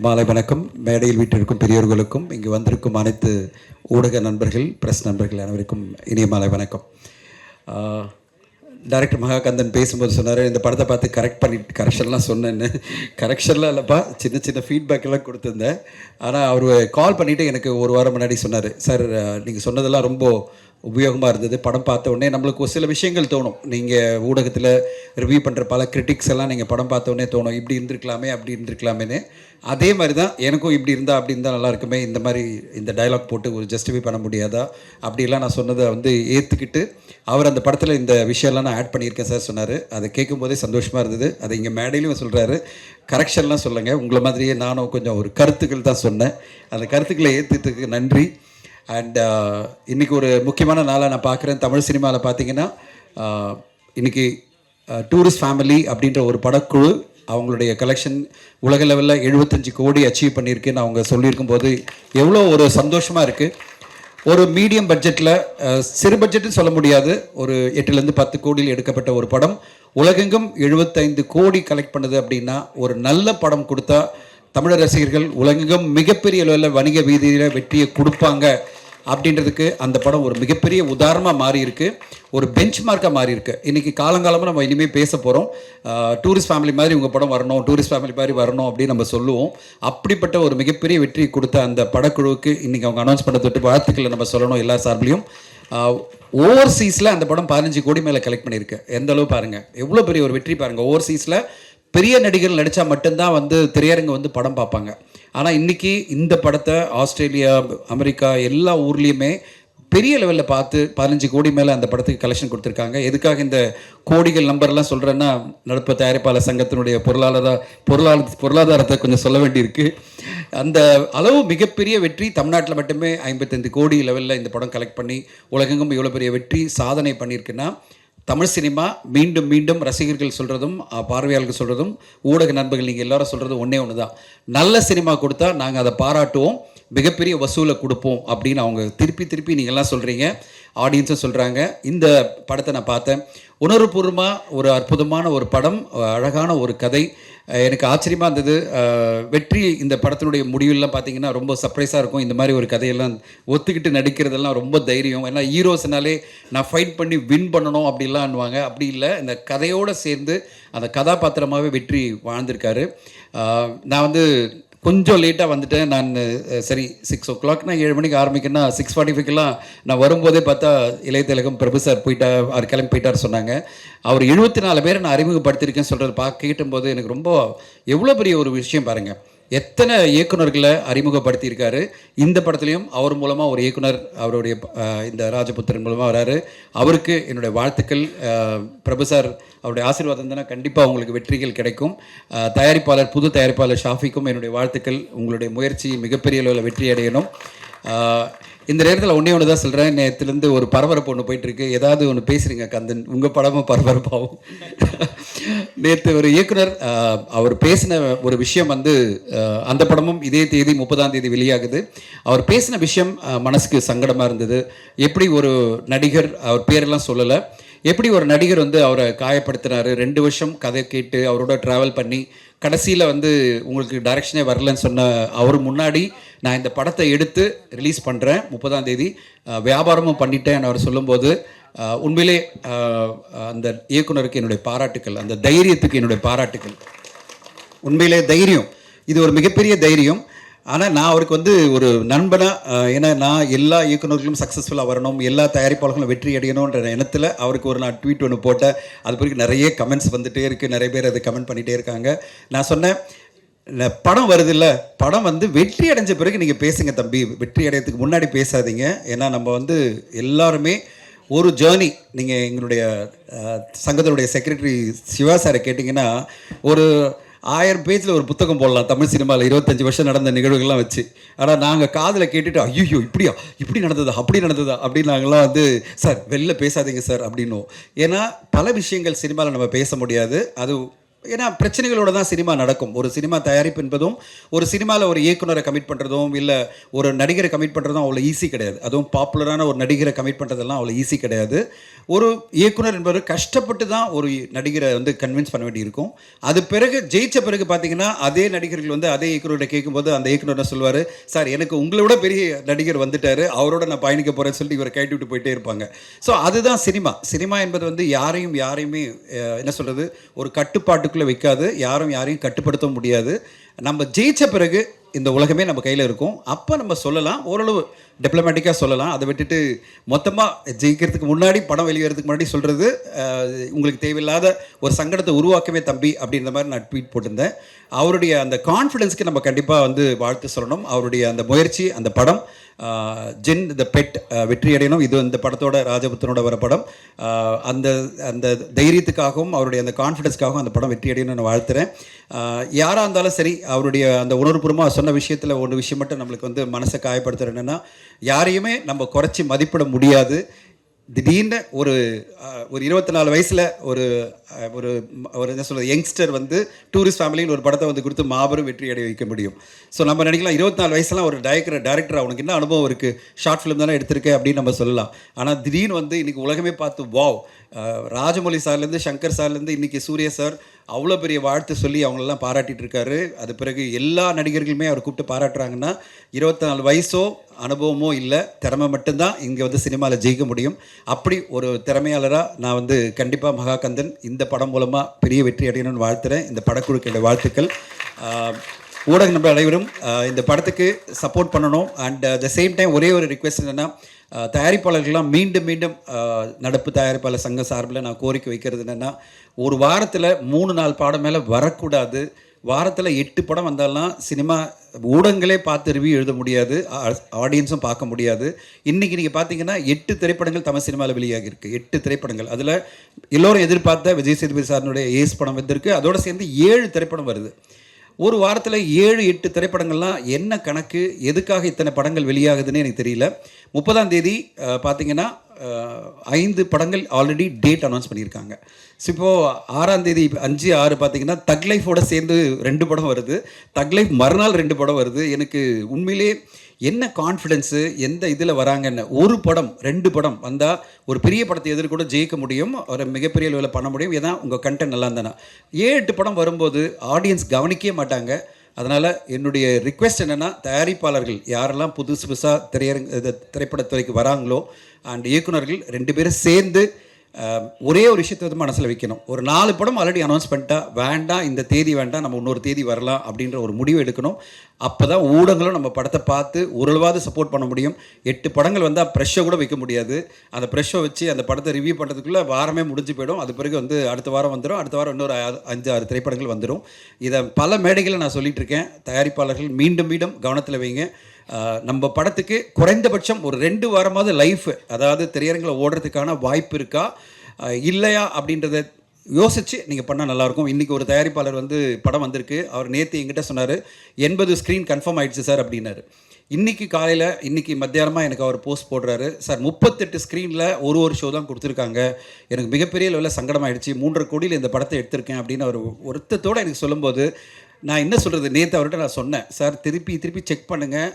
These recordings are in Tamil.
மாலை வணக்கம். மேடையில் வீட்டிற்கும் பெரியோர்களுக்கும் இங்கு வந்திருக்கும் அனைத்து ஊடக நண்பர்கள், பிரஸ் நண்பர்கள் அனைவருக்கும் இனிய மாலை வணக்கம். டைரக்டர் மகாகந்தன் பேசும்போது சொன்னார், இந்த படத்தை பார்த்து கரெக்ஷன்லாம் சொன்னேன்னு. கரெக்ஷன்லாம் இல்லைப்பா, சின்ன சின்ன ஃபீட்பேக்கெல்லாம் கொடுத்துருந்தேன். ஆனால் அவர் கால் பண்ணிவிட்டு எனக்கு ஒரு வாரம் முன்னாடி சொன்னார், சார் நீங்கள் சொன்னதெல்லாம் ரொம்ப உபயோகமாக இருந்தது. படம் பார்த்த உடனே நம்மளுக்கு ஒரு சில விஷயங்கள் தோணும். நீங்கள் ஊடகத்தில் ரிவ்யூ பண்ணுற பல கிரிட்டிக்ஸ் எல்லாம் நீங்கள் படம் பார்த்த உடனே தோணும், இப்படி இருந்திருக்கலாமே அப்படி இருந்திருக்கலாமேன்னு. அதே மாதிரி தான் எனக்கும், இப்படி இருந்தால் அப்படி இருந்தால் நல்லா இருக்குமே, இந்த மாதிரி இந்த டைலாக் போட்டு ஒரு ஜஸ்டிஃபை பண்ண முடியாதா அப்படிலாம் நான் சொன்னதை ஏற்றுக்கிட்டு அவர் அந்த படத்தில் இந்த விஷயம்லாம் நான் ஆட் பண்ணியிருக்கேன் சார் சொன்னார். அதை கேட்கும் போதே சந்தோஷமாக இருந்தது. அதை இங்கே மேடையிலையும் சொல்கிறாரு, கரெக்ஷன்லாம் சொல்லுங்கள், உங்களை மாதிரியே நானும் கொஞ்சம் ஒரு கருத்துக்கள் தான் சொன்னேன். அந்த கருத்துக்களை ஏற்றுறதுக்கு நன்றி. அண்ட் இன்றைக்கி ஒரு முக்கியமான நாளாக நான் பார்க்குறேன். தமிழ் சினிமாவில் பார்த்தீங்கன்னா இன்றைக்கி டூரிஸ்ட் ஃபேமிலி அப்படின்ற ஒரு படக்குழு அவங்களுடைய கலெக்ஷன் உலக லெவலில் 75 கோடி அச்சீவ் பண்ணியிருக்குன்னு அவங்க சொல்லியிருக்கும் போது எவ்வளோ ஒரு சந்தோஷமாக இருக்குது. ஒரு மீடியம் பட்ஜெட்டில், சிறு பட்ஜெட்டுன்னு சொல்ல முடியாது, ஒரு 8லேருந்து 10 கோடியில் எடுக்கப்பட்ட ஒரு படம் உலகெங்கும் 75 கோடி கலெக்ட் பண்ணுது அப்படின்னா, ஒரு நல்ல படம் கொடுத்தா தமிழர் ரசிகர்கள் உலகெங்கும் மிகப்பெரிய அளவில் வணிக வீதியில் வெற்றியை கொடுப்பாங்க அப்படின்றதுக்கு அந்த படம் ஒரு மிகப்பெரிய உதாரணமாக மாறி இருக்கு, ஒரு பெஞ்ச் மார்க்காக மாறி இருக்கு. இன்றைக்கி காலங்காலமாக நம்ம இனிமேல் பேச போகிறோம், டூரிஸ்ட் ஃபேமிலி மாதிரி உங்கள் படம் வரணும், டூரிஸ்ட் ஃபேமிலி மாதிரி வரணும் அப்படின்னு நம்ம சொல்லுவோம். அப்படிப்பட்ட ஒரு மிகப்பெரிய வெற்றி கொடுத்த அந்த படக்குழுவுக்கு இன்றைக்கி அவங்க அனௌன்ஸ் பண்ண தொட்டு வாழ்த்துக்களை நம்ம சொல்லணும் எல்லா சார்பிலையும். ஓவர்சீஸில் அந்த படம் 15 கோடி மேலே கலெக்ட் பண்ணியிருக்கு. எந்த அளவு பாருங்கள், எவ்வளோ பெரிய ஒரு வெற்றி பாருங்கள். ஓவர்சீஸில் பெரிய நடிகர்கள் நடித்தா மட்டும்தான் திரையரங்கு படம் பார்ப்பாங்க. ஆனால் இன்றைக்கி இந்த படத்தை ஆஸ்திரேலியா, அமெரிக்கா எல்லா ஊர்லேயுமே பெரிய லெவலில் பார்த்து 15 கோடி மேலே அந்த படத்துக்கு கலெக்ஷன் கொடுத்துருக்காங்க. எதுக்காக இந்த கோடிகள் நம்பர்லாம் சொல்கிறேன்னா, நடப்பு தயாரிப்பாளர் சங்கத்தினுடைய பொருளாதாரத்தை கொஞ்சம் சொல்ல வேண்டியிருக்கு. அந்த அளவு மிகப்பெரிய வெற்றி தமிழ்நாட்டில் மட்டுமே 55 கோடி லெவலில் இந்த படம் கலெக்ட் பண்ணி உலகெங்கும் இவ்வளோ பெரிய வெற்றி சாதனை பண்ணியிருக்குன்னா, தமிழ் சினிமா மீண்டும் மீண்டும் ரசிகர்கள் சொல்கிறதும் பார்வையாளர்கள் சொல்கிறதும் ஊடக நண்பர்கள் நீங்கள் எல்லாரும் சொல்கிறதும் ஒன்று தான், நல்ல சினிமா கொடுத்தா நாங்கள் அதை பாராட்டுவோம், மிகப்பெரிய வசூலை கொடுப்போம் அப்படின்னு அவங்க திருப்பி நீங்கள்லாம் சொல்கிறீங்க, ஆடியன்ஸும் சொல்கிறாங்க. இந்த படத்தை நான் பார்த்தேன், உணர்வுபூர்வமாக ஒரு அற்புதமான ஒரு படம், அழகான ஒரு கதை. எனக்கு ஆச்சரியமாக இருந்தது. வெற்றி இந்த படத்தினுடைய முடிவுலாம் பார்த்தீங்கன்னா ரொம்ப சர்ப்ரைஸாக இருக்கும். இந்த மாதிரி ஒரு கதையெல்லாம் ஒத்துக்கிட்டு நடிக்கிறதெல்லாம் ரொம்ப தைரியம். ஏன்னா ஹீரோஸ்னாலே நான் ஃபைட் பண்ணி வின் பண்ணணும் அப்படிலான்வாங்க, அப்படி இல்லை, இந்த கதையோடு சேர்ந்து அந்த கதாபாத்திரமாகவே வெற்றி வாழ்ந்திருக்காரு. நான் கொஞ்சம் லேட்டாக வந்துட்டேன். நான் சரி 6 o'clock 7 மணிக்கு ஆரம்பிக்கணும்னா 6:45 நான் வரும்போதே பார்த்தா இளைய திலகம் பிரபு சார் அவர் கிளம்பி போயிட்டார் சொன்னாங்க. அவர் 74 பேரை நான் அறிமுகப்படுத்தியிருக்கேன்னு சொல்கிறது கேட்டும்போது எனக்கு ரொம்ப எவ்வளோ பெரிய ஒரு விஷயம் பாருங்கள். எத்தனை இயக்குநர்களை அறிமுகப்படுத்தியிருக்காரு. இந்த படத்துலையும் அவர் மூலமாக ஒரு இயக்குனர் அவருடைய இந்த ராஜபுத்திரன் மூலமாக வராரு. அவருக்கு என்னுடைய வாழ்த்துக்கள். பிரபு சார் அவருடைய ஆசீர்வாதம் தானே கண்டிப்பாக உங்களுக்கு வெற்றிகள் கிடைக்கும். புது தயாரிப்பாளர் ஷாஃபிக்கும் என்னுடைய வாழ்த்துக்கள். உங்களுடைய முயற்சி மிகப்பெரிய அளவில் வெற்றி அடையணும். இந்த நேரத்தில் ஒன்று தான் சொல்கிறேன், நேற்றுலேருந்து ஒரு பரபரப்பு ஒன்று போயிட்டுருக்கு. ஏதாவது ஒன்று பேசுகிறீங்க கந்தன், உங்கள் படமும் பரபரப்பாகும். நேற்று ஒரு இயக்குனர் அவர் பேசின ஒரு விஷயம் அந்த படமும் இதே தேதி 30ஆம் தேதி வெளியாகுது. அவர் பேசின விஷயம் மனசுக்கு சங்கடமாக இருந்தது. எப்படி ஒரு நடிகர், அவர் பேரெல்லாம் சொல்லலை, எப்படி ஒரு நடிகர் அவரை காயப்படுத்தினார். 2 வருஷம் கதை கேட்டு அவரோட ட்ராவல் பண்ணி கடைசியில் உங்களுக்கு டைரக்ஷனே வரலன்னு சொன்ன அவர் முன்னாடி நான் இந்த படத்தை எடுத்து ரிலீஸ் பண்ணுறேன் 30ஆம் தேதி, வியாபாரமும் பண்ணிட்டேன் அவர் சொல்லும்போது உண்மையிலே அந்த இயக்குனருக்கு என்னுடைய பாராட்டுக்கள், அந்த தைரியத்துக்கு என்னுடைய பாராட்டுக்கள். உண்மையிலே தைரியம், இது ஒரு மிகப்பெரிய தைரியம். ஆனால் நான் அவருக்கு ஒரு நண்பனாக, ஏன்னா நான் எல்லா இயக்குநர்களும் சக்ஸஸ்ஃபுல்லாக வரணும், எல்லா தயாரிப்பாளர்களும் வெற்றி அடையணுன்ற எண்ணத்தில் அவருக்கு நான் ட்வீட் ஒன்று போட்டேன். அது பிறகு நிறைய கமெண்ட்ஸ் வந்துகிட்டே இருக்குது, நிறைய பேர் அதை கமெண்ட் பண்ணிகிட்டே இருக்காங்க. நான் சொன்னேன், படம் வருது இல்லை, படம் வெற்றி அடைஞ்ச பிறகு நீங்கள் பேசுங்க தம்பி, வெற்றி அடையிறதுக்கு முன்னாடி பேசாதீங்க. ஏன்னா நம்ம எல்லாருமே ஒரு ஜேர்னி. நீங்கள் எங்களுடைய சங்கத்தினுடைய செக்ரட்டரி சிவா சாரை கேட்டிங்கன்னா ஒரு 1000 பேஜில் ஒரு புத்தகம் போடலாம் தமிழ் சினிமாவில் 25 வருஷம் நடந்த நிகழ்வுகள்லாம் வச்சு. ஆனால் நாங்கள் காதில் கேட்டுட்டு ஐயோ இப்படி நடந்ததா அப்படி நடந்ததா அப்படின்னு நாங்கள்லாம் சார் வெளில பேசாதீங்க சார் அப்படின்னும். ஏன்னா பல விஷயங்கள் சினிமாவில் நம்ம பேச முடியாது. அது ஏன்னா பிரச்சனைகளோட தான் சினிமா நடக்கும். ஒரு சினிமா தயாரிப்பு என்பதும், ஒரு சினிமாவில் ஒரு இயக்குனரை கமிட் பண்ணுறதும், இல்லை ஒரு நடிகரை கமிட் பண்ணுறதும் அவ்வளோ ஈஸி கிடையாது. அதுவும் பாப்புலரான ஒரு நடிகரை கமிட் பண்ணுறதெல்லாம் அவ்வளோ ஈஸி கிடையாது. ஒரு இயக்குனர் என்பவர் கஷ்டப்பட்டு தான் ஒரு நடிகரை வந்து கன்வின்ஸ் பண்ண வேண்டியிருக்கும். அது பிறகு ஜெயிச்ச பிறகு பார்த்தீங்கன்னா அதே நடிகர்கள் வந்து அதே இயக்குனர்கிட்ட கேட்கும்போது அந்த இயக்குனர் என்ன சொல்லுவார், சார் எனக்கு உங்களை விட பெரிய நடிகர் வந்துட்டார், அவரோட நான் பயணிக்க போகிறேன்னு சொல்லிட்டு இவரை கேட்டு விட்டு போயிட்டே இருப்பாங்க. ஸோ அதுதான் சினிமா. சினிமா என்பது வந்து யாரையுமே என்ன சொல்கிறது, ஒரு கட்டுப்பாட்டுக்குள்ளே வைக்காது, யாரையும் கட்டுப்படுத்த முடியாது. நம்ம ஜெயிச்ச பிறகு இந்த உலகமே நம்ம கையில் இருக்கும். அப்போ நம்ம சொல்லலாம், ஓரளவு டிப்ளமேட்டிக்காக சொல்லலாம். அதை விட்டுட்டு மொத்தமாக ஜெயிக்கிறதுக்கு முன்னாடி, படம் வெளியேறதுக்கு முன்னாடி சொல்கிறது உங்களுக்கு தேவையில்லாத ஒரு சங்கடத்தை உருவாக்கவே தம்பி அப்படின்ற மாதிரி நான் ட்வீட் போட்டிருந்தேன். அவருடைய அந்த கான்ஃபிடென்ஸ்க்கு நம்ம கண்டிப்பாக வந்து வாழ்த்து சொல்லணும். அவருடைய அந்த முயற்சி, அந்த படம் ஜென் த பெட் வெற்றி அடையணும். இது இந்த படத்தோட ராஜபுத்தனோட வர படம். அந்த அந்த தைரியத்துக்காகவும் அவருடைய அந்த கான்ஃபிடென்ஸ்க்காகவும் அந்த படம் வெற்றி அடையணும்னு நான் வாழ்த்துறேன். யாராக இருந்தாலும் சரி, அவருடைய அந்த உணர்வுபூர்வமாக சொன்ன விஷயத்தில் ஒரு விஷயம் மட்டும் நம்மளுக்கு வந்து மனசை காயப்படுத்துகிற என்னென்னா, யாரையுமே நம்ம குறைச்சி மதிப்பிட முடியாது. திடீர்னு ஒரு 24 வயசில் ஒரு ஒரு ஒரு என்ன சொல்கிறது, யங்ஸ்டர் வந்து டூரிஸ்ட் ஃபேமிலின்னு ஒரு படத்தை வந்து கொடுத்து மாபெரும் வெற்றி அடைய வைக்க முடியும். ஸோ நம்ம நினைக்கலாம் 24 வயசுலாம் ஒரு டைரக்டர் அவனுக்கு என்ன அனுபவம் இருக்குது, ஷார்ட் ஃபிலிம் தானே எடுத்திருக்கேன் அப்படின்னு நம்ம சொல்லலாம். ஆனால் திடீர்னு வந்து இன்றைக்கி உலகமே பார்த்து வாவ், ராஜமௌலி சார்லேருந்து சங்கர் சார்லேருந்து இன்றைக்கி சூர்யா சார் அவ்வளோ பெரிய வாழ்த்து சொல்லி அவங்களெல்லாம் பாராட்டிகிட்டு இருக்காரு. அது பிறகு எல்லா நடிகர்களுமே அவர் கூப்பிட்டு பாராட்டுறாங்கன்னா 24 வயசோ அனுபவமோ இல்லை, திறமை மட்டும்தான் இங்கே வந்து சினிமாவில் ஜெயிக்க முடியும். அப்படி ஒரு திறமையாளராக நான் வந்து கண்டிப்பாக மகாகந்தன் இந்த படம் மூலமாக பெரிய வெற்றி அடையணும்னு வாழ்த்துறேன். இந்த படக்குழுக்கு என்னுடைய வாழ்த்துக்கள். ஊடக நண்பர் அனைவரும் இந்த படத்துக்கு சப்போர்ட் பண்ணணும். அண்ட் த சேம் டைம் ஒரே ஒரு ரிக்வெஸ்ட் என்னென்னா, தயாரிப்பாளர்கள்லாம் மீண்டும் நடப்பு தயாரிப்பாளர் சங்கம் சார்பில் நான் கோரிக்கை வைக்கிறது என்னென்னா, ஒரு வாரத்தில் 3-4 படம் மேலே வரக்கூடாது. வாரத்தில் 8 படம் வந்தாலும் சினிமா ஊடகங்களே பார்த்து ரிவ்யூ எழுத முடியாது, ஆடியன்ஸும் பார்க்க முடியாது. இன்றைக்கி நீங்கள் பார்த்தீங்கன்னா 8 திரைப்படங்கள் தமிழ் சினிமாவில் வெளியாகிருக்கு. 8 திரைப்படங்கள். அதில் எல்லோரும் எதிர்பார்த்த விஜய் சேதுபதி சாரினுடைய ஏஸ் படம் வந்திருக்கு. அதோடு சேர்ந்து 7 திரைப்படம் வருது. ஒரு வாரத்தில் 7-8 திரைப்படங்கள்லாம் என்ன கணக்கு, எதுக்காக இத்தனை படங்கள் வெளியாகுதுன்னு எனக்கு தெரியல. 30ஆம் தேதி பார்த்தீங்கன்னா 5 படங்கள் ஆல்ரெடி டேட் அனௌன்ஸ் பண்ணியிருக்காங்க. ஸோ இப்போது 6ஆம் தேதி 5-6 பார்த்தீங்கன்னா தக் லைஃபோட சேர்ந்து 2 படம் வருது. தக் லைஃப் மறுநாள் 2 படம் வருது. எனக்கு உண்மையிலே என்ன கான்ஃபிடென்ஸு, எந்த இதில் வராங்கன்னு. ஒரு படம் 2 படம் வந்தால் ஒரு பெரிய படத்தை எதிர்கூட ஜெயிக்க முடியும், ஒரு மிகப்பெரிய அளவில் பண்ண முடியும். ஏன்னா உங்கள் கண்டென்ட் நல்லா இருந்தானா. 7-8 படம் வரும்போது ஆடியன்ஸ் கவனிக்கவே மாட்டாங்க. அதனால் என்னுடைய ரிக்வெஸ்ட் என்னென்னா, தயாரிப்பாளர்கள் யாரெல்லாம் புதுசாக திரைப்படத்துறைக்கு வராங்களோ அண்ட் இயக்குனர்கள் 2 பேரும் சேர்ந்து ஒரே ஒரு விஷயத்தை வந்து மனசில் வைக்கணும். ஒரு 4 படம் ஆல்ரெடி அனௌன்ஸ் பண்ணிட்டா வேண்டாம், இந்த தேதி வேண்டாம், நம்ம இன்னொரு தேதி வரலாம் அப்படின்ற ஒரு முடிவு எடுக்கணும். அப்போ தான் ஊடகங்களும் நம்ம படத்தை பார்த்து ஓரளவாவது சப்போர்ட் பண்ண முடியும். 8 படங்கள் வந்தால் ப்ரெஷ்ஷை கூட வைக்க முடியாது. அந்த ப்ரெஷ்ஷை வச்சு அந்த படத்தை ரிவ்யூ பண்ணுறதுக்குள்ளே வாரமே முடிஞ்சு போயிடும். அது பிறகு வந்து அடுத்த வாரம் வந்துடும், அடுத்த வாரம் இன்னொரு 5-6 திரைப்படங்கள் வந்துடும். இதை பல மேடைகளில் நான் சொல்லிகிட்டு இருக்கேன். தயாரிப்பாளர்கள் மீண்டும் கவனத்தில் வைங்க. நம்ம படத்துக்கு குறைந்தபட்சம் ஒரு 2 வாரமாவது லைஃப், அதாவது திரையரங்கில் ஓடுறதுக்கான வாய்ப்பு இருக்கா இல்லையா அப்படின்றத யோசித்து நீங்கள் பண்ணால் நல்லாயிருக்கும். இன்றைக்கி ஒரு தயாரிப்பாளர் வந்து படம் வந்திருக்கு, அவர் நேற்று என்கிட்ட சொன்னார் 80 ஸ்க்ரீன் கன்ஃபார்ம் ஆகிடுச்சு சார் அப்படின்னாரு. இன்றைக்கி மத்தியானமாக எனக்கு அவர் போஸ்ட் போடுறாரு, சார் 38 ஸ்க்ரீனில் ஒரு ஷோ தான் கொடுத்துருக்காங்க, எனக்கு மிகப்பெரிய லெவலில் சங்கடமாயிடுச்சு, 3.5 கோடியில் இந்த படத்தை எடுத்திருக்கேன் அப்படின்னு அவர் ஒருத்தத்தோடு எனக்கு சொல்லும்போது நான் என்ன சொல்கிறது, நேற்று அவர்கிட்ட நான் சொன்னேன், சார் திருப்பி செக் பண்ணுங்கள்,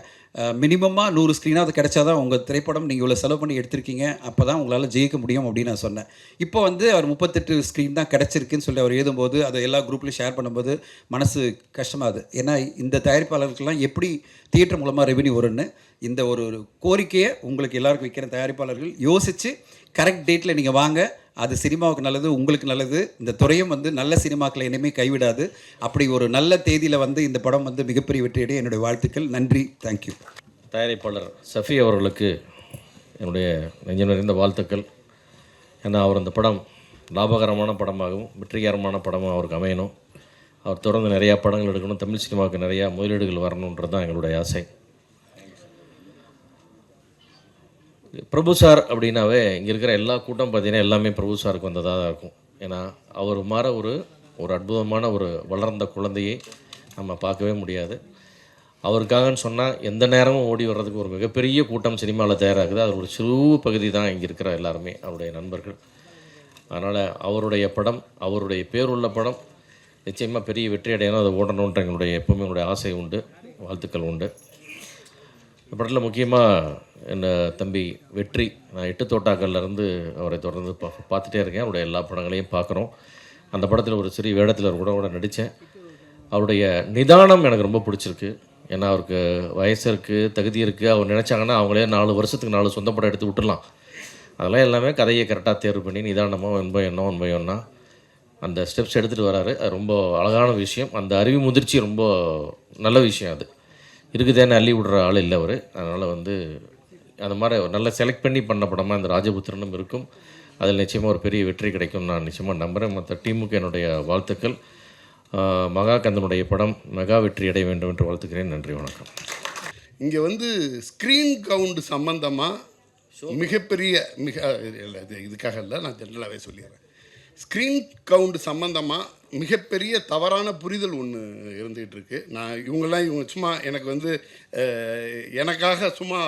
மினிமமாக 100 ஸ்க்ரீனாக அது கிடைச்சா தான் உங்கள் திரைப்படம் நீங்கள் இவ்வளோ செலவு பண்ணி எடுத்திருக்கீங்க, அப்போ தான் உங்களால் ஜெயிக்க முடியும் அப்படின்னு நான் சொன்னேன். இப்போ வந்து அவர் 38 ஸ்க்ரீன் தான் கிடச்சிருக்குன்னு சொல்லி அவர் எழுதும்போது அதை எல்லா குரூப்லையும் ஷேர் பண்ணும்போது மனசு கஷ்டமாகுது. ஏன்னா இந்த தயாரிப்பாளர்களுக்கெல்லாம் எப்படி தியேட்டர் மூலமாக ரெவென்யூ வரும்னு இந்த ஒரு கோரிக்கையை உங்களுக்கு எல்லாருக்கும் வைக்கிற தயாரிப்பாளர்கள் யோசித்து கரெக்ட் டேட்டில் நீங்கள் வாங்க. அது சினிமாவுக்கு நல்லது, உங்களுக்கு நல்லது. இந்த துறையும் வந்து நல்ல சினிமாக்களை இனிமேல் கைவிடாது. அப்படி ஒரு நல்ல தேதியில் வந்து இந்த படம் வந்து மிகப்பெரிய வெற்றியடைய என்னுடைய வாழ்த்துக்கள். நன்றி, தேங்க்யூ. தயாரிப்பாளர் சஃபி அவர்களுக்கு என்னுடைய நெஞ்சம் நிறைந்த வாழ்த்துக்கள். ஏன்னா அவர் அந்த படம் லாபகரமான படமாகவும் வெற்றிகரமான படமாக அவருக்கு அமையணும். அவர் தொடர்ந்து நிறையா படங்கள் எடுக்கணும், தமிழ் சினிமாவுக்கு நிறையா முதலீடுகள் வரணுன்றது தான் எங்களுடைய ஆசை. பிரபு சார் அப்படின்னாவே இங்கே இருக்கிற எல்லா கூட்டம் பார்த்தீங்கன்னா எல்லாமே பிரபு சாருக்கு வந்ததாக தான் இருக்கும். ஏன்னா அவர் மாற ஒரு அற்புதமான ஒரு வளர்ந்த குழந்தையை நம்ம பார்க்கவே முடியாது. அவருக்காகன்னு சொன்னால் எந்த நேரமும் ஓடி வர்றதுக்கு ஒரு மிகப்பெரிய கூட்டம் சினிமாவில் தயாராகுது. அது ஒரு சிறு பகுதி தான் இங்கே இருக்கிற எல்லாருமே அவருடைய நண்பர்கள். அதனால் அவருடைய படம், அவருடைய பேருள்ள படம் நிச்சயமாக பெரிய வெற்றி அடையணும், அதை ஓடணுன்ற எங்களுடைய எப்போவுமே எங்களுடைய ஆசை உண்டு, வாழ்த்துக்கள் உண்டு. இந்த படத்தில் முக்கியமாக என்ன தம்பி வெற்றி, நான் 8 தோட்டாக்கள்லேருந்து அவரை தொடர்ந்து பார்த்துட்டே இருக்கேன். அவருடைய எல்லா படங்களையும் பார்க்குறோம். அந்த படத்தில் ஒரு சிறிய வேடத்தில் கூட நடித்தேன். அவருடைய நிதானம் எனக்கு ரொம்ப பிடிச்சிருக்கு. ஏன்னா அவருக்கு வயசு இருக்குது, தகுதி இருக்குது. அவர் நினச்சாங்கன்னா அவங்களே 4 வருஷத்துக்கு 4 சொந்த படம் எடுத்து விட்டுடலாம். அதெல்லாம் எல்லாமே கதையை கரெக்டாக தேர்வு பண்ணி நிதானமாக ஒன் பை ஒன்னா அந்த ஸ்டெப்ஸ் எடுத்துகிட்டு வராரு. அது ரொம்ப அழகான விஷயம். அந்த அறிவு முதிர்ச்சி ரொம்ப நல்ல விஷயம். அது இருக்குதேன்னு அள்ளி விடுற ஆள் இல்லை அவர். அதனால் அந்த மாதிரி நல்லா செலக்ட் பண்ணி பண்ண படமாக இந்த ராஜபுத்திரனும் இருக்கும். அதில் நிச்சயமாக ஒரு பெரிய வெற்றி கிடைக்கும் நான் நிச்சயமாக நம்புகிறேன். மற்ற டீமுக்கு என்னுடைய வாழ்த்துக்கள். மகாகந்தனுடைய படம் மெகா வெற்றி அடைய வேண்டும் என்று வாழ்த்துக்கிறேன். நன்றி, வணக்கம். இங்கே ஸ்க்ரீன் கவுண்ட் சம்பந்தமாக மிகப்பெரிய இதுக்காக இல்லை, நான் ஜென்ரலாகவே சொல்லிடுறேன். ஸ்க்ரீன் கவுண்ட் சம்பந்தமாக மிகப்பெரிய தவறான புரிதல் ஒன்று இருந்துகிட்டு இருக்குது. இவங்க சும்மா எனக்கு எனக்காக சும்மா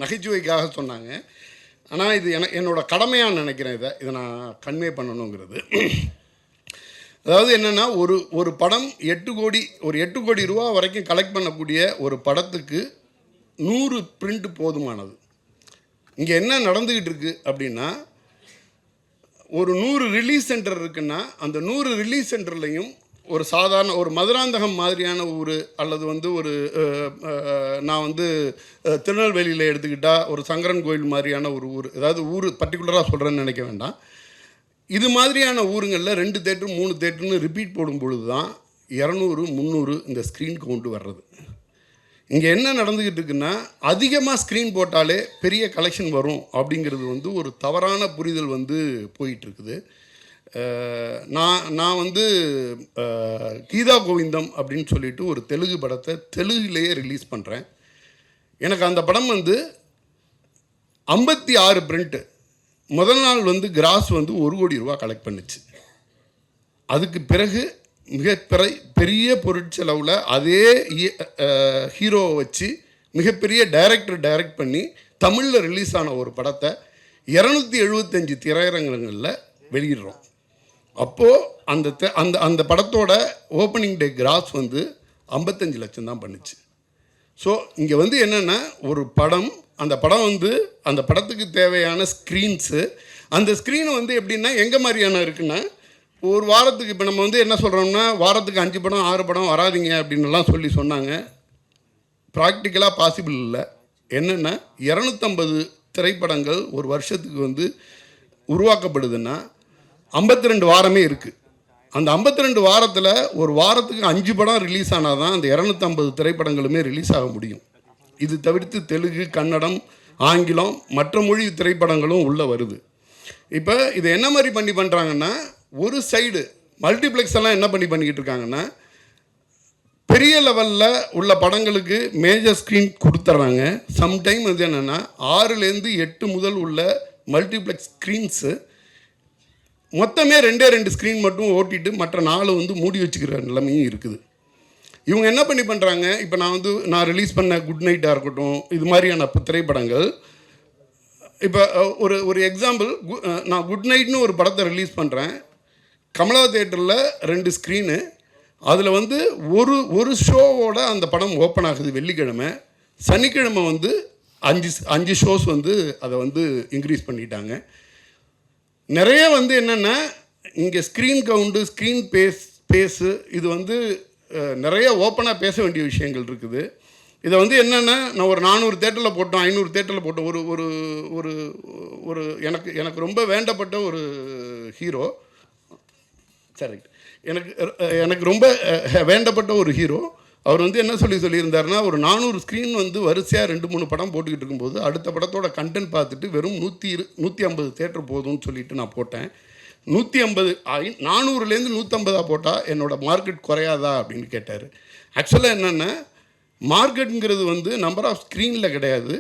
நகைச்சுவைக்காக சொன்னாங்க. ஆனால் இது என்னோட கடமையாக நினைக்கிறேன். இதை நான் கன்வே பண்ணணுங்கிறது. அதாவது என்னென்னா, ஒரு படம் 8 கோடி ரூபா வரைக்கும் கலெக்ட் பண்ணக்கூடிய ஒரு படத்துக்கு 100 பிரிண்ட் போதுமானது. இங்கே என்ன நடந்துக்கிட்டு இருக்குது அப்படின்னா, ஒரு 100 ரிலீஸ் சென்டர் இருக்குன்னா அந்த 100 ரிலீஸ் சென்டர்லையும் ஒரு சாதாரண ஒரு மதுராந்தகம் மாதிரியான ஊர் அல்லது ஒரு நான் திருநெல்வேலியில் எடுத்துக்கிட்டால் ஒரு சங்கரன் கோயில் மாதிரியான ஒரு ஊர், ஏதாவது ஊர் பர்டிகுலராக சொல்கிறேன்னு நினைக்க வேண்டாம். இது மாதிரியான ஊருங்களில் 2 தேட்டர் 3 தேட்டர்னு ரிப்பீட் போடும் பொழுது தான் 200 300 இந்த ஸ்க்ரீன் கவுண்ட் வர்றது. இங்கே என்ன நடந்துக்கிட்டு இருக்குன்னா, அதிகமாக ஸ்க்ரீன் போட்டாலே பெரிய கலெக்ஷன் வரும் அப்படிங்கிறது ஒரு தவறான புரிதல் போயிட்டுருக்குது. நான் கீதா கோவிந்தம் அப்படின்னு சொல்லிட்டு ஒரு தெலுங்கு படத்தை தெலுங்குலேயே ரிலீஸ் பண்ணுறேன். எனக்கு அந்த படம் 56 பிரிண்ட்டு. முதல் நாள் கிராஸ் 1 கோடி ரூபா கலெக்ட் பண்ணுச்சு. அதுக்கு பிறகு பெரிய பொருட்செலவில் அதே ஹீரோவை வச்சு மிகப்பெரிய டைரக்ட் பண்ணி தமிழில் ரிலீஸ் ஆன ஒரு படத்தை 275 திரையரங்குகளில் வெளியிடுறோம். அப்போது அந்த படத்தோட ஓப்பனிங் டே கிராஸ் 55 லட்சம் தான் பண்ணுச்சு. ஸோ இங்கே என்னென்னா, ஒரு படம் அந்த படத்துக்கு தேவையான ஸ்க்ரீன்ஸு, அந்த ஸ்க்ரீன் எப்படின்னா எங்கே மாதிரியான இருக்குன்னா, ஒரு வாரத்துக்கு இப்போ நம்ம என்ன சொல்கிறோம்னா, வாரத்துக்கு 5 படம் 6 படம் வராதிங்க அப்படின்லாம் சொன்னாங்க. ப்ராக்டிக்கலாக பாசிபிள் இல்லை. என்னென்னா 250 திரைப்படங்கள் ஒரு வருஷத்துக்கு உருவாக்கப்படுதுன்னா 52 வாரமே இருக்குது. அந்த 52 வாரத்தில் ஒரு வாரத்துக்கு 5 படம் ரிலீஸ் ஆனால் தான் அந்த 250 திரைப்படங்களுமே ரிலீஸ் ஆக முடியும். இது தவிர்த்து தெலுங்கு, கன்னடம், ஆங்கிலம், மற்ற மொழி திரைப்படங்களும் உள்ளே வருது. இப்போ இதை என்ன மாதிரி பண்ணுறாங்கன்னா, ஒரு சைடு மல்டிப்ளெக்ஸ் எல்லாம் என்ன பண்ணிக்கிட்டு இருக்காங்கன்னா, பெரிய லெவலில் உள்ள படங்களுக்கு மேஜர் ஸ்க்ரீன் கொடுத்துட்றாங்க. சம்டைம் என்னென்னா 6லேருந்து 8 முதல் உள்ள மல்டிப்ளெக்ஸ் ஸ்க்ரீன்ஸு மொத்தமே 2 ஸ்க்ரீன் மட்டும் ஓட்டிட்டு மற்ற 4 மூடி வச்சுக்கிற நிலைமையும் இருக்குது. இவங்க என்ன பண்ணுறாங்க, இப்போ நான் ரிலீஸ் பண்ண குட் நைட்டாக இருக்கட்டும், இது மாதிரியான திரைப்படங்கள். இப்போ ஒரு எக்ஸாம்பிள், நான் குட் நைட்னு ஒரு படத்தை ரிலீஸ் பண்ணுறேன். கமலா தேட்டரில் 2 ஸ்க்ரீனு. அதில் ஒரு ஷோவோட அந்த படம் ஓப்பன் ஆகுது வெள்ளிக்கிழமை. சனிக்கிழமை 5 ஷோஸ் அதை இன்க்ரீஸ் பண்ணிட்டாங்க. நிறைய என்னென்னா, இங்கே ஸ்க்ரீன் கவுண்டு, ஸ்க்ரீன் பேஸு இது நிறைய ஓப்பனாக பேச வேண்டிய விஷயங்கள் இருக்குது. இதை என்னென்னா, நான் ஒரு 400 தேட்டரில் போட்டோம், 500 தேட்டரில் போட்டோம். ஒரு எனக்கு ரொம்ப வேண்டப்பட்ட ஒரு ஹீரோ, சரி, எனக்கு ரொம்ப வேண்டப்பட்ட ஒரு ஹீரோ. அவர் என்ன சொல்லியிருந்தாருன்னா, ஒரு 400 ஸ்க்ரீன் வரிசையாக 2-3 படம் போட்டுக்கிட்டு இருக்கும்போது அடுத்த படத்தோட கண்டென்ட் பார்த்துட்டு வெறும் 150 தேட்டர் போதும்னு சொல்லிட்டு நான் போட்டேன். 400லேருந்து 150 போட்டால் என்னோடய மார்க்கெட் குறையாதா அப்படின்னு கேட்டார். ஆக்சுவலாக என்னென்னா, மார்க்கெட்டுங்கிறது நம்பர் ஆஃப் ஸ்க்ரீனில் கிடையாது,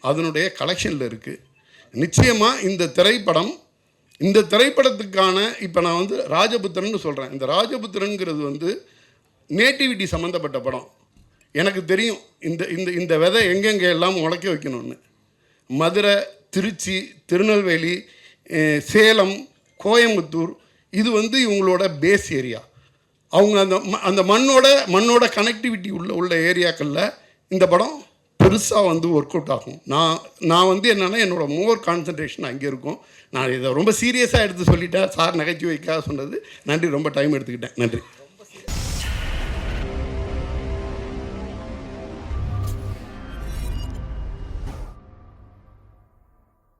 அதனுடைய கலெக்ஷனில் இருக்குது. நிச்சயமாக இந்த திரைப்படத்துக்கான இப்போ நான் ராஜபுத்திரன்னு சொல்கிறேன். இந்த ராஜபுத்திரங்கிறது நேட்டிவிட்டி சம்மந்தப்பட்ட படம். எனக்கு தெரியும் இந்த விதை எங்கெங்கே எல்லாம் முளைக்க வைக்கணும்னு. மதுரை, திருச்சி, திருநெல்வேலி, சேலம், கோயம்புத்தூர், இது இவங்களோட பேஸ் ஏரியா. அவங்க அந்த மண்ணோட கனெக்டிவிட்டி உள்ள ஏரியாக்களில் இந்த படம் பெருசாக வந்து ஒர்க் அவுட் ஆகும். நான் வந்து என்னென்னா என்னோடய மோர் கான்சன்ட்ரேஷன் அங்கே இருக்கும். நான் இதை ரொம்ப சீரியஸாக எடுத்து சொல்லிட்டேன். சார் நகைச்சுவைக்காக சொன்னது. நன்றி, ரொம்ப டைம் எடுத்துக்கிட்டேன். நன்றி.